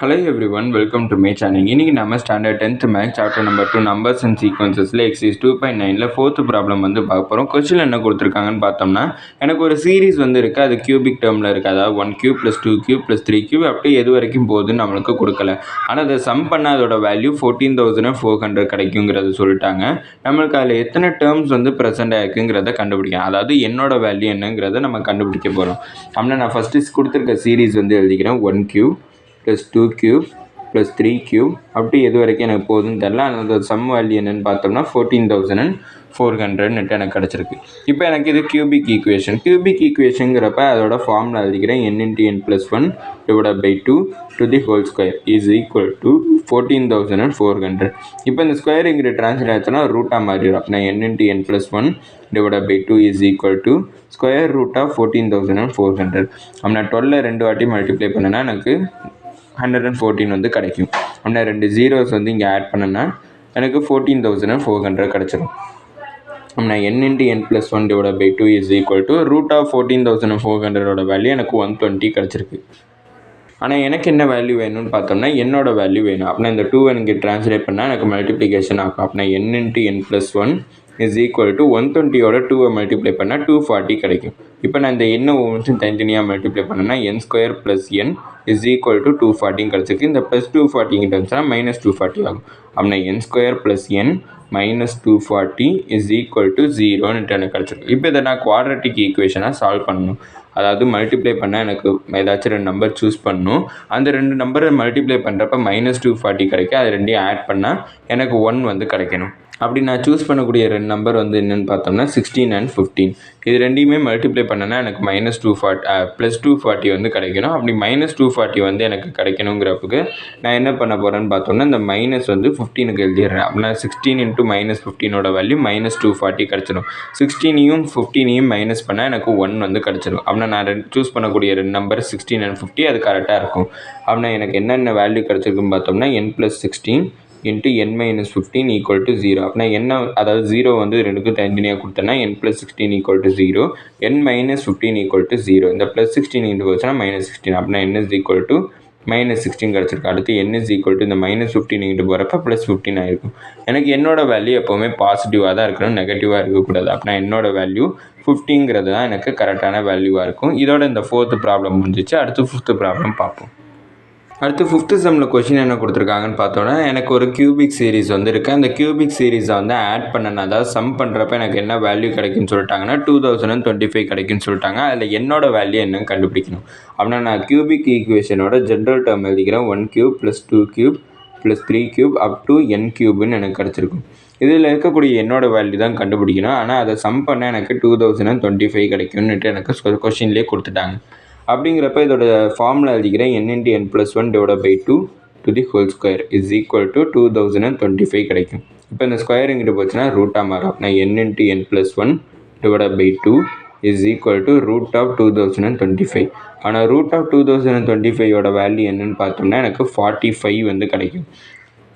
Hello everyone, welcome to my channel. இன்னைக்கு நம்ம standard 10th maths chapter number 2 numbers and சீக்வன்சஸ்ல exercise 2.9ல fourth problem வந்து பார்க்க போகிறோம். கொஸ்டின் என்ன கொடுத்துருக்காங்கன்னு பார்த்தோம்னா, எனக்கு ஒரு சீரீஸ் வந்து இருக்குது, அது கியூபிக் டேர்மில் இருக்குது. அதாவது 1 கியூப் + 2 கியூப் + 3 கியூப் அப்படி எது வரைக்கும் போகுதுன்னு நம்மளுக்கு கொடுக்கல. ஆனால் அதை சம் பண்ண அதோட வேல்யூ 14,400 கிடைக்குங்கிறத சொல்லிட்டாங்க. நம்மளுக்கு அதில் எத்தனை டேர்ம்ஸ் வந்து ப்ரெசென்ட் ஆகிருக்குங்கிறத கண்டுபிடிக்கணும். அதாவது என்னோட வேல்யூ என்னங்கிறத நம்ம கண்டுபிடிக்க போகிறோம். அப்படின்னா நான் ஃபஸ்ட்டு கொடுத்துருக்க சீரீஸ் வந்து எழுதிக்கிறேன். 1 கியூப் + 2 கியூப் + 3 கியூப் அப்படி எது வரைக்கும் எனக்கு போகுதுன்னு தெரில. அந்த சம் வேல்யூ என்னென்னு பார்த்தோம்னா 14,400 எனக்கு கிடச்சிருக்கு. இப்போ எனக்கு இது கியூபிக் ஈக்குவேஷனுங்கிறப்ப அதோட ஃபார்முலா எழுதிக்கிறேன். n × n + 1 / 2 to the whole square is equal to 14,400. இப்போ இந்த ஸ்கொயர் இங்கிட்ட ட்ரான்ஸ்ஃபர் ஆச்சுன்னா ரூட்டாக மாறிடும். அப்படின்னா n × n + 1 / 2 is equal to square root of 14,400. அப்படின்னா 12 2 வாட்டி மல்டிப்ளை பண்ணனா எனக்கு 114 வந்து கிடைக்கும். அப்படின்னா 2 zeros வந்து இங்கே ஆட் பண்ணனா எனக்கு 14,400 கிடச்சிடும். அப்படின்னா n × n + 1 / 2 is equal to root of 14,400 value எனக்கு 120 கிடச்சிருக்கு. ஆனால் எனக்கு என்ன வேல்யூ வேணும்னு பார்த்தோம்னா என்னோட வேல்யூ வேணும். அப்படின்னா இந்த 2 எனக்கு ட்ரான்ஸ்லேட் பண்ணால் எனக்கு மல்டிப்ளிகேஷன் ஆகும். அப்படின்னா n × n + 1 is equal to 120யோட 2 multiply பண்ணால் 240 கிடைக்கும். இப்போ நான் இந்த எண்ணை ஒவ்வொன்றும் தனித்தனியாக மல்டிப்ளை பண்ணேன்னா n² + n is equal to 240 கிடச்சிருக்கு. இந்த ப்ளஸ் 240 இருந்துச்சுன்னா -240 ஆகும். அப்படின்னா n² + n -240 is equal to 0ன்னு எனக்கு கிடச்சிருக்கு. இப்போ இதை நான் குவாட்ரட்டிக் ஈக்குவேஷனாக சால்வ் பண்ணணும். அதாவது மல்டிப்ளை பண்ணால் எனக்கு ஏதாச்சும் 2 நம்பர் சூஸ் பண்ணணும். அந்த 2 நம்பரை மல்டிப்ளை பண்ணுறப்ப -240 கிடைக்கும். அது ரெண்டையும் ஆட் பண்ணால் எனக்கு 1 வந்து கிடைக்கணும். அப்படி நான் சூஸ் பண்ணக்கூடிய 2 நம்பர் வந்து என்னென்னு பார்த்தோம்னா 16 and 15. இது ரெண்டையுமே மல்டிப்ளை பண்ணனா எனக்கு +240 வந்து கிடைக்கணும். அப்படி -240 வந்து எனக்கு கிடைக்கணுங்கிறப்புக்கு நான் என்ன பண்ண போகிறேன்னு பார்த்தோம்னா இந்த மைனஸ் வந்து 15க்கு எழுதிடுறேன். அப்படின்னா 16 × -15ஓட வேல்யூ -240 கிடச்சிடும். 16யும் 15யும் மைனஸ் பண்ணால் எனக்கு 1 வந்து கிடச்சிடும். அப்படின்னா நான் சூஸ் பண்ணக்கூடிய 2 நம்பர் 16 and 50 அது கரெக்டாக இருக்கும். அப்படின்னா எனக்கு என்னென்ன வேல்யூ கிடச்சிருக்குன்னு பார்த்தோம்னா n + 16 × n - 15 = 0. அப்படின்னா என்ன, அதாவது 0 வந்து ரெண்டுக்கும் தனித்தனியாக கொடுத்தேன்னா n + 16 = 0, n - 15 = 0. இந்த +16 இன்ட்டு போச்சுன்னா -16. அப்படின்னா n = -16 கிடச்சிருக்கு. அடுத்து n இந்த -15 இன்ட்டு போகிறப்ப +15 ஆகிருக்கும். எனக்கு என்னோட வேல்யூ எப்போவுமே பாசிட்டிவாக தான் இருக்கணும், நெகட்டிவாக இருக்கக்கூடாது. அப்படின்னா என்னோட வேல்யூ 50ங்கிறது தான் எனக்கு கரெக்டான வேல்யூவாக இருக்கும். இதோட இந்த 4th ப்ராப்ளம் முடிஞ்சிச்சு. அடுத்து 5th ப்ராப்ளம் பார்ப்போம். அடுத்து 5th சம்மில் கொஷின் என்ன கொடுத்துருக்காங்கன்னு பார்த்தோன்னா, எனக்கு ஒரு கியூபிக் சீரீஸ் வந்து இருக்குது. அந்த கியூபிக் சீரீஸை வந்து ஆட் பண்ணணும். அதாவது சம் பண்ணுறப்ப எனக்கு என்ன வேல்யூ கிடைக்குன்னு சொல்லிட்டாங்கன்னா 2025 கிடைக்குன்னு சொல்லிட்டாங்க. அதில் என்னோட வேல்யூ என்னன்னு கண்டுபிடிக்கணும். அப்படின்னா நான் கியூபிக் ஈக்குவேஷனோட ஜென்ரல் டேர்ம் எழுதிக்கிறேன். 1 cube + 2 cube + 3 cube up to n கியூப்னு எனக்கு கிடச்சிருக்கும். இதில் இருக்கக்கூடிய என்னோட வேல்யூ தான் கண்டுபிடிக்கணும். ஆனால் அதை சம் பண்ண எனக்கு 2025 கிடைக்கும்னுட்டு எனக்கு கொஷின்லேயே கொடுத்துட்டாங்க. அப்படிங்கிறப்ப இதோட ஃபார்முலா எழுதிக்கிறேன். n × n + 1 / 2 to the whole square is equal to 2025 கிடைக்கும். இப்போ இந்த ஸ்கொயர் இங்கிட்டு போச்சுன்னா ரூட்டாக மாறும். நான் n × n + 1 / 2 is equal to root of 2025. ஆனால் root of 2025யோட வேல்யூ என்னன்னு பார்த்தோம்னா எனக்கு 45 வந்து கிடைக்கும்.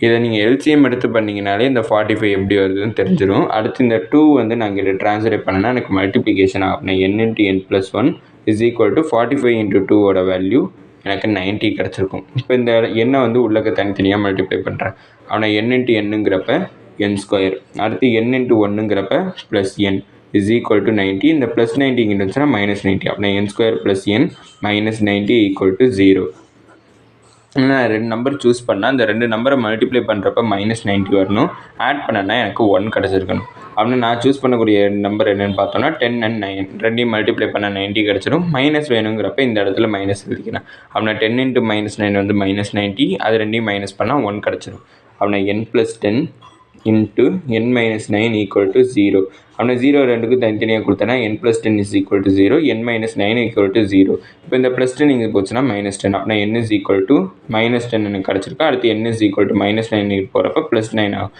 இதை நீங்கள் எல்சிஎம் எடுத்து பண்ணிங்கனாலே இந்த 45 எப்படி வருதுன்னு தெரிஞ்சிடும். அடுத்து இந்த 2 வந்து நாங்கள் இதை ட்ரான்ஸ்லேட் பண்ணனா எனக்கு மல்டிப்ளிகேஷன் ஆகும். n × n + 1 is equal to 45 × 2ஓட value எனக்கு 90 கிடச்சிருக்கும். இப்போ இந்த எண்ணை வந்து உள்ளக்க தனித்தனியாக மல்டிப்ளை பண்ணுறேன். ஆனால் n × nங்கிறப்ப n², அடுத்து n × 1ங்கிறப்ப +n is equal to 90. இந்த +90 இங்கே இருந்துச்சுன்னா -90. அப்படின்னா n² + n -90 = 0. நான் 2 நம்பர் சூஸ் பண்ணால் அந்த 2 நம்பரை மல்டிப்ளை பண்ணுறப்ப -90 வரணும். ஆட் பண்ணனா எனக்கு 1 கிடச்சிருக்கணும். அப்படின்னா நான் சூஸ் பண்ணக்கூடிய நம்பர் என்னென்னு பார்த்தோன்னா 10 and 9. ரெண்டையும் மல்டிப்ளை பண்ணால் 90 கிடச்சிடும். மைனஸ் வேணுங்கிறப்ப இந்த இடத்துல மைனஸ் எழுதிக்கிறேன். அப்படின்னா 10 × -9 வந்து -90. அது ரெண்டையும் மைனஸ் பண்ணால் 1 கிடச்சிடும். அப்படின்னா n + 10 × n - 9 = 0. அப்படின்னா 0 ரெண்டுக்கும் தனித்தனியாக கொடுத்தேன்னா n + 10 = 0, n - 9 = 0. இப்போ இந்த +10 இங்கே போச்சுன்னா -10. அப்படின்னா n = -10 எனக்கு கிடச்சிருக்கு. அடுத்து n -9 போகிறப்ப +9 ஆகும்.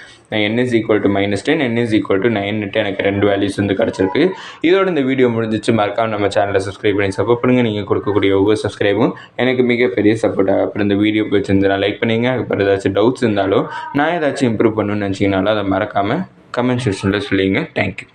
n -10, n -9 எனக்கு 2 வேல்யூஸ் வந்து கிடச்சிருக்கு. இதோட இந்த வீடியோ முடிஞ்சிச்சு. மறக்காம நம்ம சேனலை சப்ஸ்கிரைப் பண்ணி சப்போர்ட் பண்ணுங்கள். நீங்கள் கொடுக்கக்கூடிய ஒவ்வொரு சப்ஸ்கிரைபும் எனக்கு மிகப்பெரிய சப்போர்ட்டாக. அப்புறம் இந்த வீடியோ பிடிச்சிருந்தா லைக் பண்ணுங்கள். அப்புறம் ஏதாச்சும் டவுட்ஸ் இருந்தாலும் நான் ஏதாச்சும் இம்ப்ரூவ் பண்ணணும்னு நினச்சிங்கனாலும் அதை மறக்காமல் கமெண்ட் செக்ஷனில் சொல்லிங்க. தேங்க்யூ.